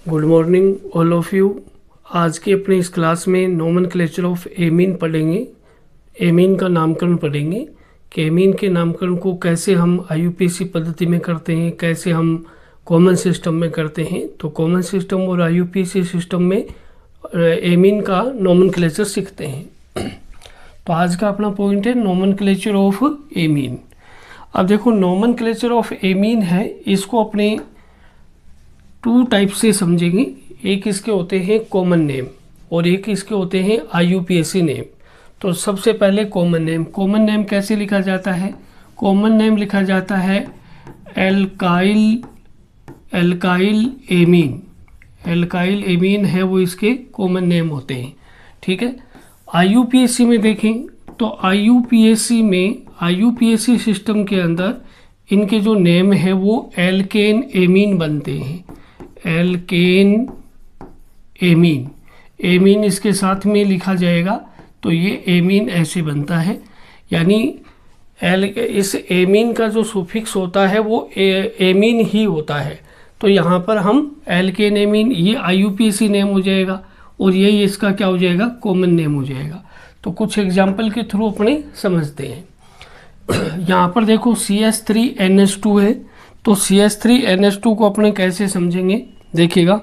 Good morning all of you. आज की अपनी इस क्लास में नोमेनक्लेचर ऑफ एमीन पढ़ेंगे। एमीन का नामकरण पढ़ेंगे कि एमीन के नामकरण को कैसे हम आईयूपीएसी पद्धति में करते हैं, कैसे हम कॉमन सिस्टम में करते हैं। तो कॉमन सिस्टम और आईयूपीएसी सिस्टम में एमीन का नोमेनक्लेचर सीखते हैं। तो आज का अपना पॉइंट है नोमेनक्लेचर ऑफ एमीन। अब देखो नोमेनक्लेचर ऑफ एमीन है, इसको अपने टू टाइप से समझेंगे। एक इसके होते हैं कॉमन नेम और एक इसके होते हैं आईयूपीएसी नेम। तो सबसे पहले कॉमन नेम। कॉमन नेम कैसे लिखा जाता है? कॉमन नेम लिखा जाता है एल्काइल एमीन। एल्काइल एमीन है वो इसके कॉमन नेम होते हैं। ठीक है। आईयूपीएसी में देखें तो आईयूपीएसी सिस्टम के अंदर इनके जो नेम है वो एल्केन एमीन बनते हैं। एल्केन एमीन, एमीन इसके साथ में लिखा जाएगा तो ये एमीन ऐसे बनता है। यानी इस एमीन का जो सुफिक्स होता है वो एमीन ही होता है। तो यहाँ पर हम एल्केन एमीन, ये आईयूपीएसी नेम हो जाएगा और ये इसका क्या हो जाएगा? कॉमन नेम हो जाएगा। तो कुछ एग्जाम्पल के थ्रू अपने समझते हैं। यहाँ पर देखो CH3NH2 है, तो CH3NH2 को अपने कैसे समझेंगे देखिएगा।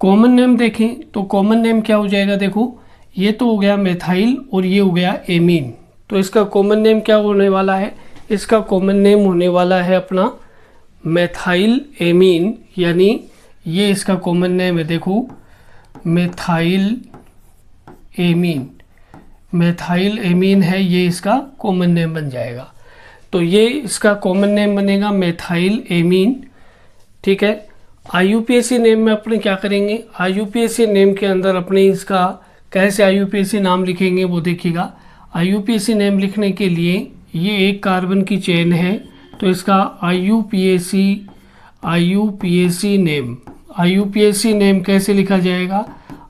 कॉमन नेम देखें तो कॉमन नेम क्या हो जाएगा? देखो ये तो हो गया मेथाइल और ये हो गया एमीन। तो इसका कॉमन नेम क्या होने वाला है? इसका कॉमन नेम होने वाला है अपना मेथाइल एमीन। यानी ये इसका कॉमन नेम है। देखो मेथाइल एमीन, मेथाइल एमीन है, ये इसका कॉमन नेम बन जाएगा। तो ये इसका कॉमन नेम बनेगा मेथाइल एमीन। ठीक है। आईयूपीएसी नेम में अपने क्या करेंगे? आईयूपीएसी नेम के अंदर अपने इसका कैसे आईयूपीएसी नाम लिखेंगे वो देखिएगा। आईयूपीएसी नेम लिखने के लिए ये एक कार्बन की चेन है, तो इसका आईयूपीएसी नेम कैसे लिखा जाएगा?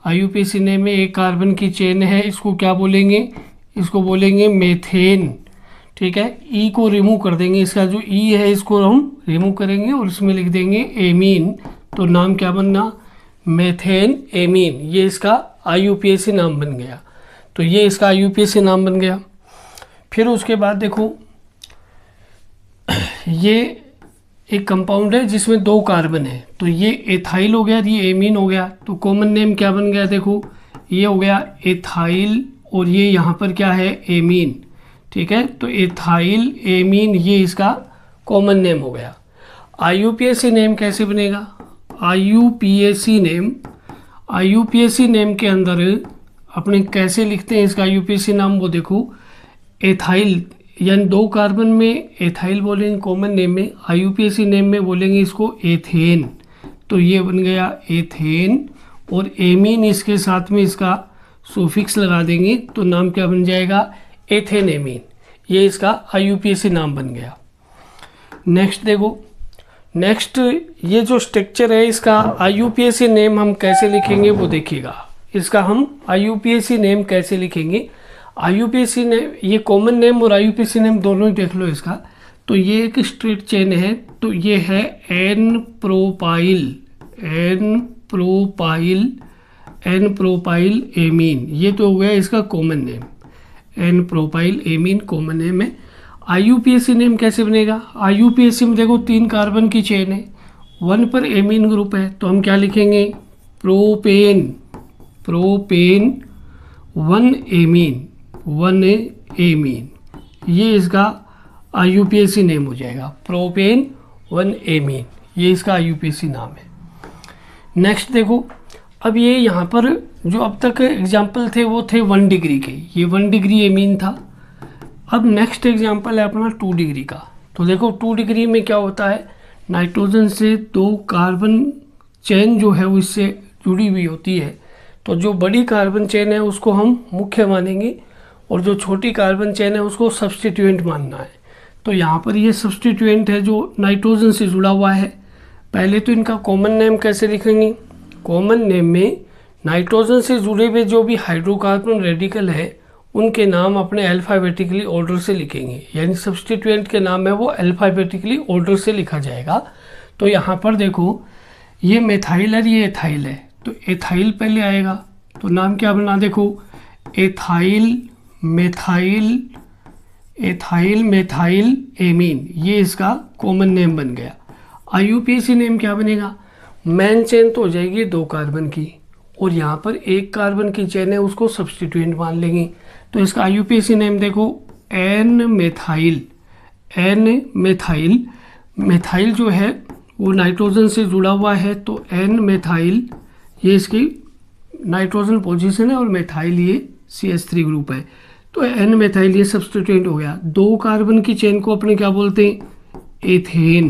आईयूपीएसी नेम में एक कार्बन की चेन है, इसको क्या बोलेंगे? इसको बोलेंगे मेथेन। ठीक है। ई को रिमूव कर देंगे, इसका जो ई है इसको हम रिमूव करेंगे और इसमें लिख देंगे एमीन। तो नाम क्या बनना? Methane amine. ये इसका आईयूपीएसी नाम बन गया। तो ये इसका आईयूपीएसी नाम बन गया। फिर उसके बाद देखो ये एक कंपाउंड है जिसमें दो कार्बन है, तो ये एथाइल हो गया, ये एमीन हो गया। तो कॉमन नेम क्या बन गया? देखो ये हो गया एथाइल और ये यहाँ पर क्या है? एमीन। ठीक है। तो एथाइल एमीन ये इसका कॉमन नेम हो गया। आईयूपीएसी नेम कैसे बनेगा? आईयूपीएसी नेम के अंदर अपने कैसे लिखते हैं इसका आईयूपीएसी नाम? वो देखो एथाइल, यानी दो कार्बन में एथाइल बोलेंगे कॉमन नेम में, आईयूपीएसी नेम में बोलेंगे इसको एथेन। तो ये बन गया एथेन और एमीन इसके साथ में इसका सुफिक्स लगा देंगे तो नाम क्या बन जाएगा? Ethane amine. ये इसका आईयूपीएसी नाम बन गया। नेक्स्ट देखो, नेक्स्ट ये जो स्ट्रक्चर है इसका आईयूपीएसी नेम हम कैसे लिखेंगे वो देखिएगा। इसका हम आईयूपीएसी नेम कैसे लिखेंगे? आईयूपीएसी नेम, ये कॉमन नेम और आईयूपीएसी नेम दोनों ही देख लो इसका। तो ये एक स्ट्रेट चेन है, तो ये है एन प्रोपाइल एमीन। ये तो हो गया इसका common name, N propyl amine common name है। आईयूपीएसी नेम कैसे बनेगा? आईयूपीएसी में देखो तीन कार्बन की चेन है, वन पर एमीन ग्रुप है, तो हम क्या लिखेंगे? Propane one amine. ये इसका आईयूपीएसी नेम हो जाएगा, प्रोपेन 1 एमीन। ये इसका आईयूपीएसी नाम है। नेक्स्ट देखो, अब ये यहाँ पर जो अब तक एग्जाम्पल थे वो थे 1 डिग्री के, ये 1 डिग्री एमीन था। अब नेक्स्ट एग्जाम्पल है अपना 2 डिग्री का। तो देखो 2 डिग्री में क्या होता है? नाइट्रोजन से दो कार्बन चेन जो है वो इससे जुड़ी हुई होती है। तो जो बड़ी कार्बन चेन है उसको हम मुख्य मानेंगे और जो छोटी कार्बन चेन है उसको सब्स्टिट्यूएंट मानना है। तो यहाँ पर ये सब्स्टिट्यूएंट है जो नाइट्रोजन से जुड़ा हुआ है। पहले तो इनका कॉमन नेम कैसे लिखेंगे? कॉमन नेम में नाइट्रोजन से जुड़े हुए जो भी हाइड्रोकार्बन रेडिकल है उनके नाम अपने अल्फ़ाबेटिकली ऑर्डर से लिखेंगे। यानी सब्स्टिट्यूएंट के नाम है वो अल्फ़ाबेटिकली ऑर्डर से लिखा जाएगा। तो यहाँ पर देखो ये मेथाइल है, ये एथाइल है, तो एथाइल पहले आएगा, तो नाम क्या बना, देखो ethyl methyl, ethyl methyl amine, ये इसका कॉमन नेम बन गया। आईयूपीएसी नेम क्या बनेगा, मेन चेन तो हो जाएगी 2 कार्बन की, और यहाँ पर 1 कार्बन की चेन है, उसको सब्सटीट्यूएंट मान लेंगे। तो इसका आईयूपीएसी नेम देखो N methyl, N methyl, methyl जो है वो नाइट्रोजन से जुड़ा हुआ है, तो एन मेथाइल ये इसकी नाइट्रोजन पोजीशन है, और मेथाइल ये CH3 ग्रुप है, तो एन मेथाइल ये सब्सटीट्यूएंट हो गया। 2 कार्बन की चेन को अपने क्या बोलते हैं, एथेन,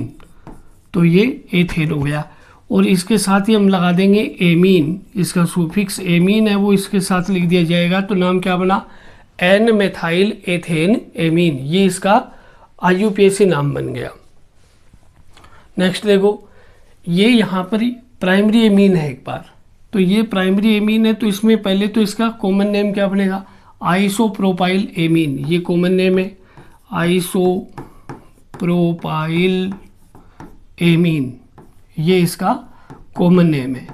तो ये एथेन हो गया। और इसके साथ ही हम लगा देंगे एमीन, इसका सुफिक्स एमीन है वो इसके साथ लिख दिया जाएगा, तो नाम क्या बना, एन मेथाइल एथेन एमीन, ये इसका आईयूपीएसी नाम बन गया। नेक्स्ट देखो, ये यहाँ पर प्राइमरी एमीन है एक बार, तो ये प्राइमरी एमीन है, तो इसमें पहले तो इसका कॉमन नेम क्या बनेगा, आइसोप्रोपाइल एमीन, ये कॉमन नेम है आइसोप्रोपाइल एमीन, ये इसका कॉमन नेम है।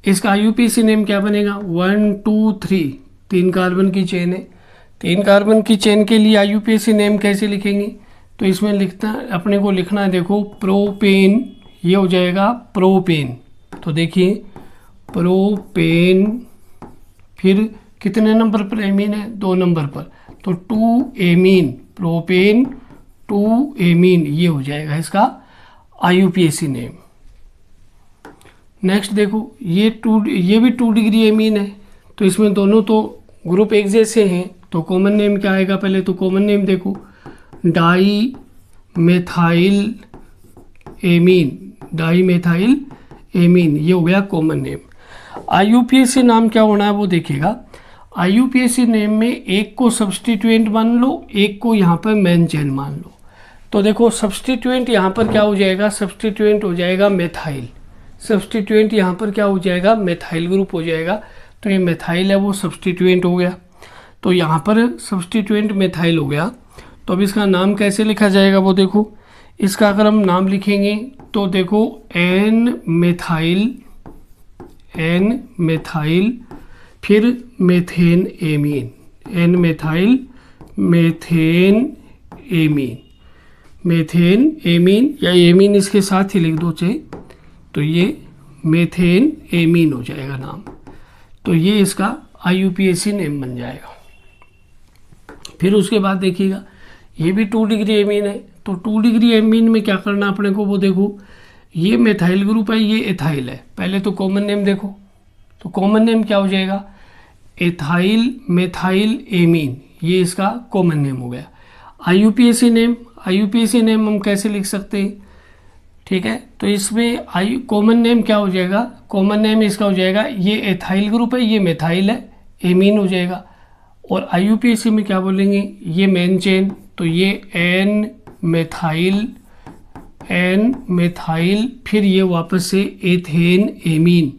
इसका आईयूपीएसी नेम क्या बनेगा, 1 2 3, 3 कार्बन की चेन है, 3 कार्बन की चेन के लिए आईयूपीएसी नेम कैसे लिखेंगे, तो इसमें लिखना अपने को लिखना है, देखो प्रोपेन, ये हो जाएगा प्रोपेन, तो देखिए प्रोपेन, फिर कितने नंबर पर एमीन है, 2 नंबर पर, तो 2 एमीन, प्रोपेन 2 एमीन, ये हो जाएगा इसका आईयूपीएसी नेम। नेक्स्ट देखो, ये भी 2 डिग्री एमीन है, तो इसमें दोनों तो ग्रुप एक जैसे हैं, तो कॉमन नेम क्या आएगा, पहले तो कॉमन नेम देखो dimethyl amine, dimethyl amine, ये हो गया कॉमन नेम। आईयूपीएसी नाम क्या होना है वो देखिएगा, आईयूपीएसी नेम में एक को सब्सटीट्यूएंट मान लो, एक को यहाँ पर मेन चेन मान लो। तो देखो सब्सटीट्यूएंट यहाँ पर क्या हो जाएगा, सब्सटीट्यूएंट हो जाएगा मेथाइल, सब्सटीट्यूएंट यहाँ पर क्या हो जाएगा, मेथाइल ग्रुप हो जाएगा, तो ये मेथाइल है वो सब्सटीट्यूएंट हो गया, तो यहाँ पर सब्सटीट्यूएंट मेथाइल हो गया। तो अब इसका नाम कैसे लिखा जाएगा वो देखो, इसका अगर हम नाम लिखेंगे तो देखो एन मेथाइल फिर methane amine, N methyl methane amine, methane amine, या एमीन इसके साथ ही लिख दो चाहे, तो ये मेथेन एमीन हो जाएगा नाम, तो ये इसका आईयूपीएसी नेम बन जाएगा। फिर उसके बाद देखिएगा, ये भी 2 डिग्री एमीन है, तो 2 डिग्री एमीन में क्या करना अपने को वो देखो, ये मेथाइल ग्रुप है, ये एथाइल है, पहले तो कॉमन नेम देखो, तो कॉमन नेम क्या हो जाएगा, एथाइल मेथाइल एमीन, ये इसका कॉमन नेम हो गया। आईयूपीएसी नेम हम कैसे लिख सकते हैं, ठीक है, तो इसमें कॉमन नेम क्या हो जाएगा, कॉमन नेम इसका हो जाएगा, ये एथाइल ग्रुप है, ये मेथाइल है, एमीन हो जाएगा। और आईयूपीएसी में क्या बोलेंगे, ये मेन चेन, तो ये एन मेथाइल फिर ये वापस से एथेन एमीन,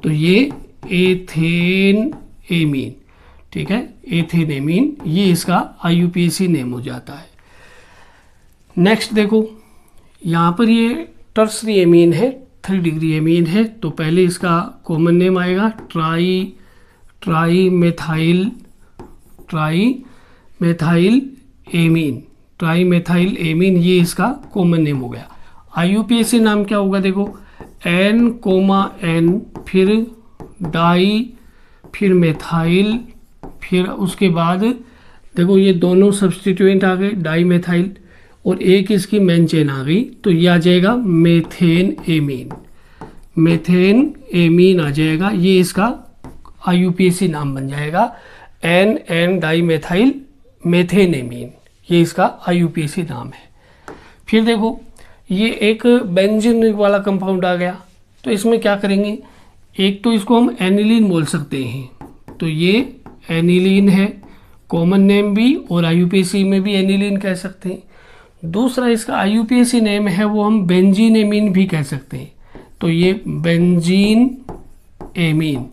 तो ये एथेन एमीन, ठीक है, एथेन एमीन, ये इसका आईयूपीएसी नेम हो जाता है। नेक्स्ट देखो, यहाँ पर ये टर्सरी एमीन है, 3 डिग्री एमीन है, तो पहले इसका कॉमन नेम आएगा ट्राई मेथाइल एमीन, ये इसका कॉमन नेम हो गया। आईयूपीएसी नाम क्या होगा देखो, N, फिर डाई, फिर मेथाइल, फिर उसके बाद देखो ये दोनों सब्सटीट्यूएंट आ गए, डाई मेथाइल, और एक इसकी मेन चेन आ गई, तो ये आ जाएगा मेथेन एमीन आ जाएगा, ये इसका आईयूपीएसी नाम बन जाएगा, N dimethyl methane amine, ये इसका आईयूपीएसी नाम है। फिर देखो ये एक बेंजीन वाला कंपाउंड आ गया, तो इसमें क्या करेंगे, एक तो इसको हम एनिलीन बोल सकते हैं, तो ये एनिलीन है, कॉमन नेम भी, और आईयूपीएसी में भी एनिलीन कह सकते हैं। दूसरा इसका आईयूपीएसी नेम है वो हम बेंजीन एमीन भी कह सकते हैं, तो ये बेंजीन एमीन,